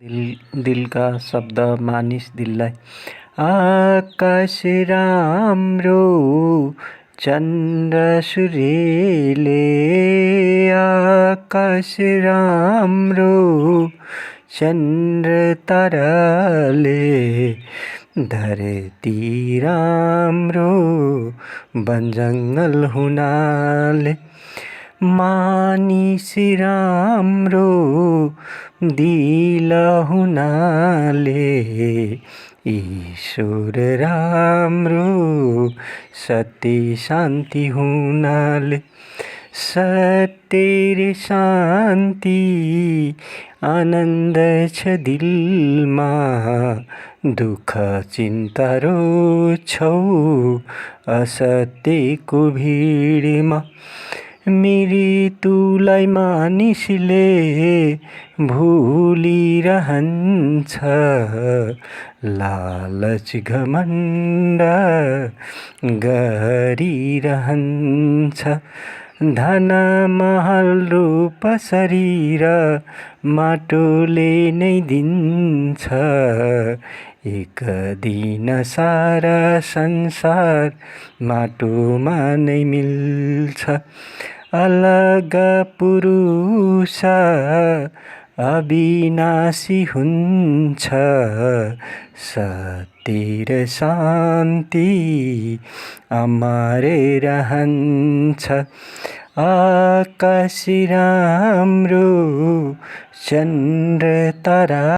दिल का शब्द मानिस दिललाई। आकाश राम्रो चन्द्र सूर्यले, आकाश राम्रो चन्द्र ताराले, धरती राम्रो वनजङ्गल हुनाले, मानिस राम्रो दिल हुनाले, ईश्वर राम्रो सत्य शान्ति हुनाले, सत्य र शान्ति आनन्द छ दिलमा, दुःख चिन्ता रोज्छौ असत्यको भिडमा। मृत्युलाई मानिसले भुलिरहन्छ, लालच घमण्ड गरिरहन्छ। धन महल रूप शरीर माटोले नै दिन्छ, एक दिन सारा संसार माटोमा नै मिल्छ। अलग पुरुष अविनाशी हुन्छ, सत्य र शान्ति अमर रहन्छ। आकाश राम्रो चन्द्र तारा